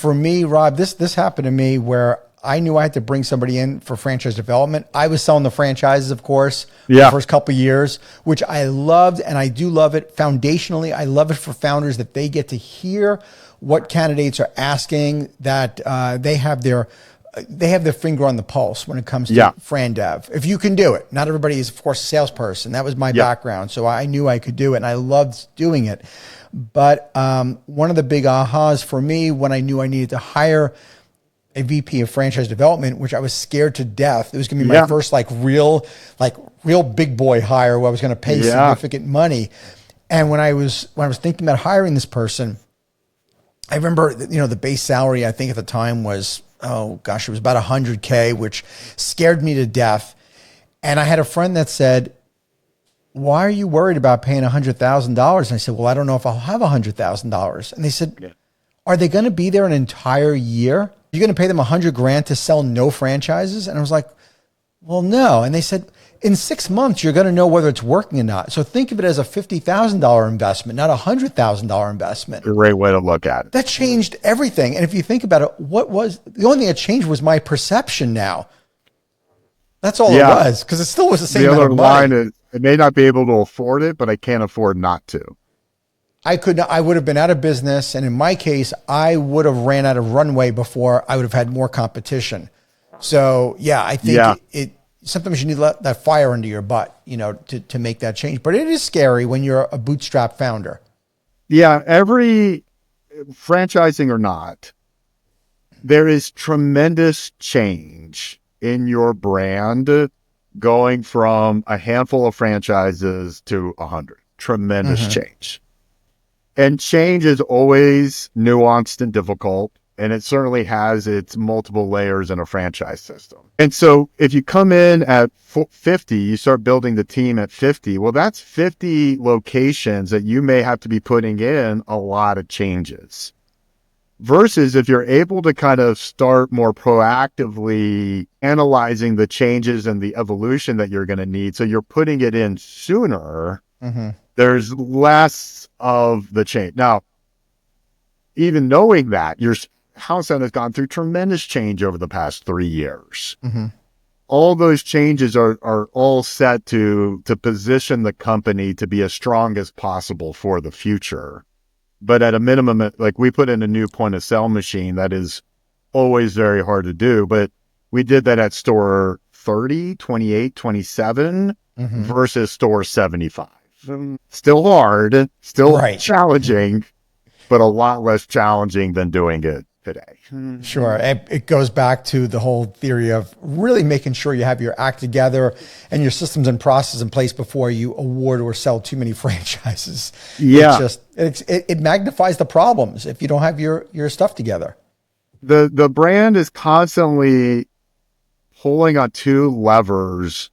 for me, Rob, this happened to me where I knew I had to bring somebody in for franchise development. I was selling the franchises, of course, the first couple of years, which I loved, and I do love it. Foundationally, I love it for founders that they get to hear what candidates are asking, that they have their finger on the pulse when it comes to Fran Dev. If you can do it. Not everybody is, of course, a salesperson. That was my background, so I knew I could do it, and I loved doing it. But one of the big ahas for me when I knew I needed to hire a VP of franchise development, which I was scared to death. It was going to be my first real big boy hire where I was going to pay significant money. And when I was thinking about hiring this person, I remember, the base salary I think at the time was, it was about $100K, which scared me to death. And I had a friend that said, "Why are you worried about paying $100,000?" And I said, "Well, I don't know if I'll have $100,000. And they said, "Are they going to be there an entire year? You're going to pay them $100,000 to sell no franchises?" And I was like, "Well, no." And they said, "In 6 months, you're going to know whether it's working or not. So think of it as a $50,000 investment, not a $100,000 investment." Great way to look at it. That changed everything. And if you think about it, the only thing that changed was my perception now. That's all it was, because it still was the same amount of money. The other line is, I may not be able to afford it, but I can't afford not to. I would have been out of business. And in my case, I would have ran out of runway before I would have had more competition. So I think sometimes you need that fire under your butt, to make that change. But it is scary when you're a bootstrap founder. Yeah. Every franchising or not, there is tremendous change in your brand going from a handful of franchises to 100. Tremendous change. And change is always nuanced and difficult, and it certainly has its multiple layers in a franchise system. And so if you come in at 50, you start building the team at 50, well, that's 50 locations that you may have to be putting in a lot of changes. Versus if you're able to kind of start more proactively analyzing the changes and the evolution that you're going to need, so you're putting it in sooner, there's less of the change. Now, even knowing that, your house has gone through tremendous change over the past 3 years. All those changes are all set to position the company to be as strong as possible for the future. But at a minimum, like we put in a new point of sale machine that is always very hard to do. But we did that at store 30, 28, 27 versus store 75. Still hard, still challenging, but a lot less challenging than doing it today. Sure. It goes back to the whole theory of really making sure you have your act together and your systems and processes in place before you award or sell too many franchises. Yeah. It magnifies the problems if you don't have your stuff together. The brand is constantly pulling on two levers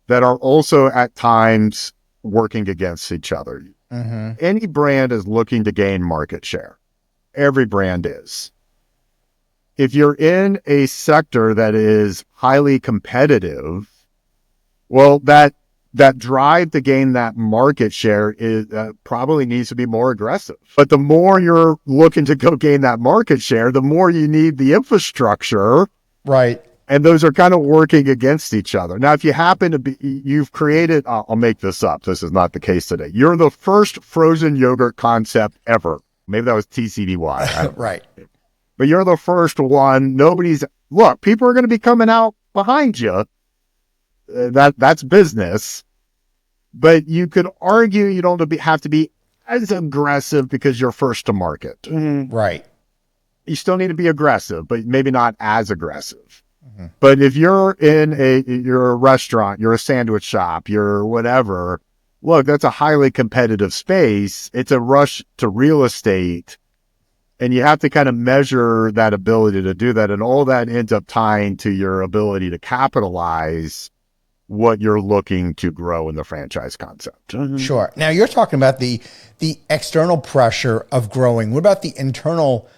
that are also at times working against each other. Any brand is looking to gain market share. Every brand is. If you're in a sector that is highly competitive, well, that drive to gain that market share is probably needs to be more aggressive. But the more you're looking to go gain that market share, the more you need the infrastructure. Right. And those are kind of working against each other. Now, if you happen to be, you've created, I'll make this up. This is not the case today. You're the first frozen yogurt concept ever. Maybe that was TCDY. Right. But you're the first one. People are going to be coming out behind you. That's business. But you could argue you don't have to be as aggressive because you're first to market. Right. You still need to be aggressive, but maybe not as aggressive. But if you're you're a restaurant, you're a sandwich shop, you're whatever, look, that's a highly competitive space. It's a rush to real estate. And you have to kind of measure that ability to do that. And all that ends up tying to your ability to capitalize what you're looking to grow in the franchise concept. Sure. Now you're talking about the external pressure of growing. What about the internal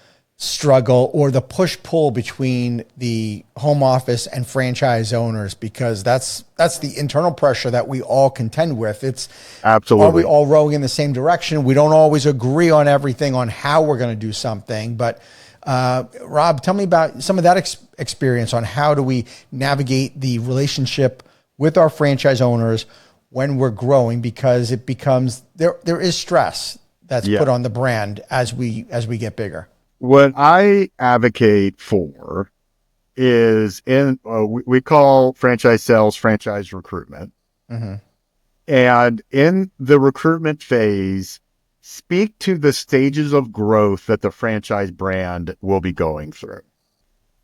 struggle or the push-pull between the home office and franchise owners? Because that's the internal pressure that we all contend with. It's absolutely, are we all rowing in the same direction? We don't always agree on everything on how we're going to do something, but Rob, tell me about some of that experience on how do we navigate the relationship with our franchise owners when we're growing, because it becomes there is stress that's put on the brand as we get bigger. What I advocate for is we call franchise sales franchise recruitment. Mm-hmm. And in the recruitment phase, speak to the stages of growth that the franchise brand will be going through.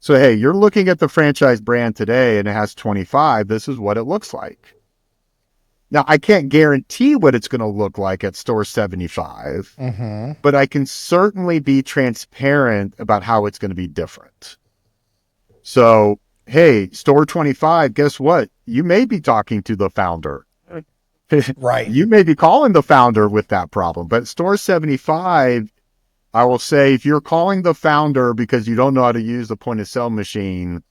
So, hey, you're looking at the franchise brand today and it has 25. This is what it looks like. Now, I can't guarantee what it's going to look like at store 75, but I can certainly be transparent about how it's going to be different. So, hey, store 25, guess what? You may be talking to the founder. Right. You may be calling the founder with that problem, but store 75, I will say, if you're calling the founder because you don't know how to use the point of sale machine,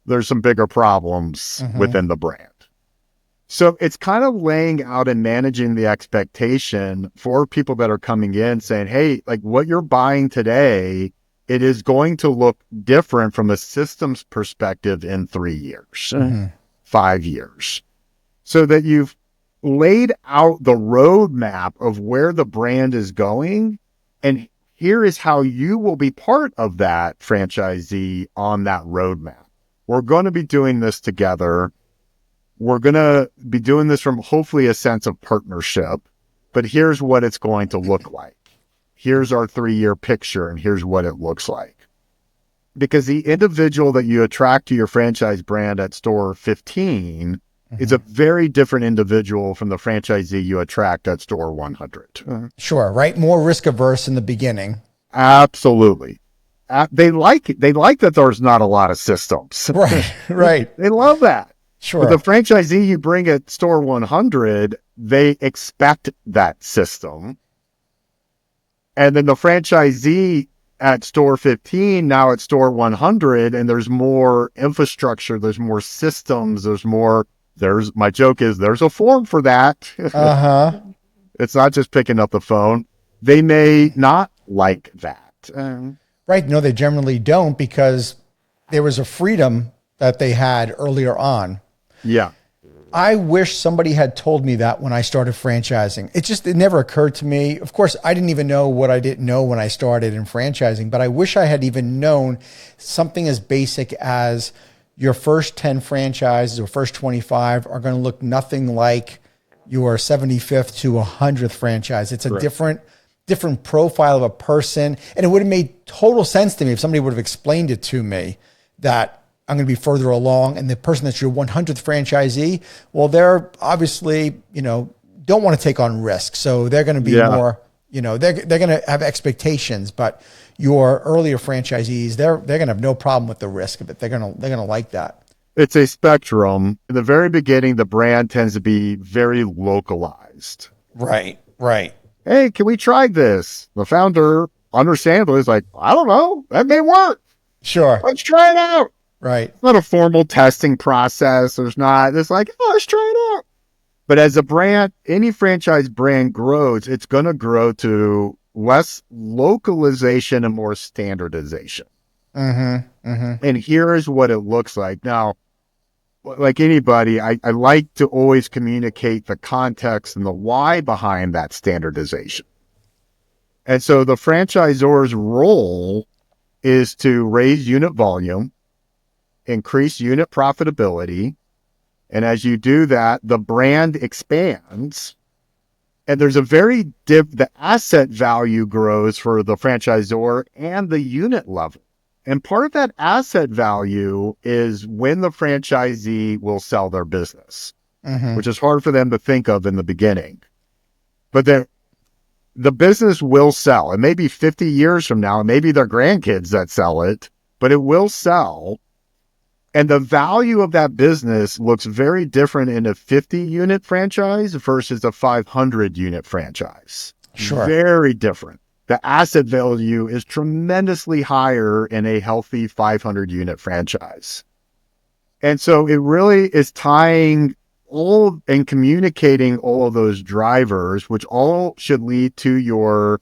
there's some bigger problems within the brand. So it's kind of laying out and managing the expectation for people that are coming in saying, hey, like what you're buying today, it is going to look different from a systems perspective in 3 years, 5 years, so that you've laid out the roadmap of where the brand is going. And here is how you will be part of that franchisee on that roadmap. We're going to be doing this together. We're going to be doing this from hopefully a sense of partnership, but here's what it's going to look like. Here's our 3-year picture, and here's what it looks like. Because the individual that you attract to your franchise brand at store 15 is a very different individual from the franchisee you attract at store 100. Sure, right? More risk averse in the beginning. Absolutely. They like it. They like that there's not a lot of systems. Right. They love that. Sure. But the franchisee you bring at store 100, they expect that system. And then the franchisee at store 15, now at store 100, and there's more infrastructure, there's more systems, my joke is there's a form for that. It's not just picking up the phone. They may not like that. Right. No, they generally don't, because there was a freedom that they had earlier on. Yeah. I wish somebody had told me that when I started franchising. It never occurred to me. Of course, I didn't even know what I didn't know when I started in franchising, but I wish I had even known something as basic as your first 10 franchises or first 25 are going to look nothing like your 75th to 100th franchise. It's a different profile of a person. And it would have made total sense to me if somebody would have explained it to me that I'm going to be further along, and the person that's your 100th franchisee, well, they're obviously, don't want to take on risk. So they're going to be more, they're going to have expectations, but your earlier franchisees, they're going to have no problem with the risk of it. They're going to like that. It's a spectrum. In the very beginning, the brand tends to be very localized. Right. Hey, can we try this? The founder, understandably, is like, I don't know, that may work. Sure. Let's try it out. Right. It's not a formal testing process. It's like, let's try it out. But as a brand, any franchise brand grows, it's going to grow to less localization and more standardization. And here's what it looks like. Now, like anybody, I like to always communicate the context and the why behind that standardization. And so the franchisor's role is to raise unit volume, increase unit profitability. And as you do that, the brand expands. And there's the asset value grows for the franchisor and the unit level. And part of that asset value is when the franchisee will sell their business, which is hard for them to think of in the beginning. But the business will sell. It may be 50 years from now, and maybe their grandkids that sell it, but it will sell. And the value of that business looks very different in a 50-unit franchise versus a 500-unit franchise. Sure. Very different. The asset value is tremendously higher in a healthy 500-unit franchise. And so it really is tying all and communicating all of those drivers, which all should lead to your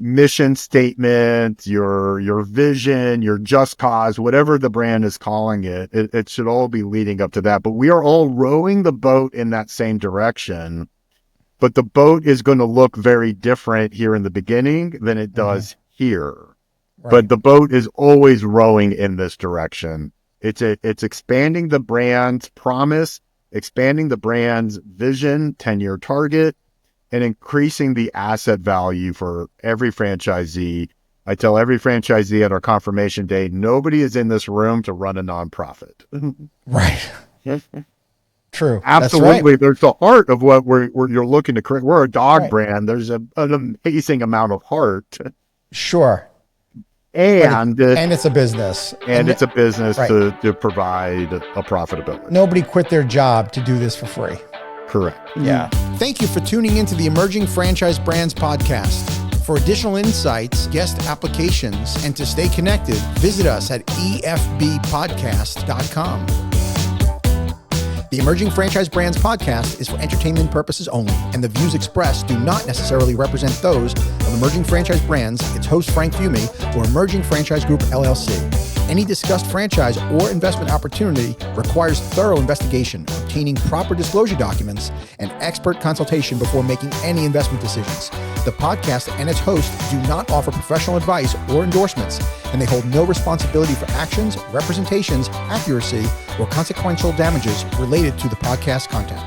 mission statement, your vision, your just cause, whatever the brand is calling it, it should all be leading up to that. But we are all rowing the boat in that same direction. But the boat is going to look very different here in the beginning than it does here. Right. But the boat is always rowing in this direction. It's expanding the brand's promise, expanding the brand's vision, 10-year target, and increasing the asset value for every franchisee. I tell every franchisee at our confirmation day, nobody is in this room to run a nonprofit. Right. True. Absolutely. Right. There's the heart of what you're looking to create. We're a dog right. brand. There's an amazing amount of heart. Sure. And it's a business. And it's a business right. to provide a profitability. Nobody quit their job to do this for free. Correct. Yeah. Thank you for tuning into the Emerging Franchise Brands podcast. For additional insights, guest applications, and to stay connected, visit us at efbpodcast.com. The Emerging Franchise Brands podcast is for entertainment purposes only, and the views expressed do not necessarily represent those of Emerging Franchise Brands, its host Frank Fiume, or Emerging Franchise Group, LLC. Any discussed franchise or investment opportunity requires thorough investigation, obtaining proper disclosure documents, and expert consultation before making any investment decisions. The podcast and its host do not offer professional advice or endorsements, and they hold no responsibility for actions, representations, accuracy, or consequential damages related to the podcast content.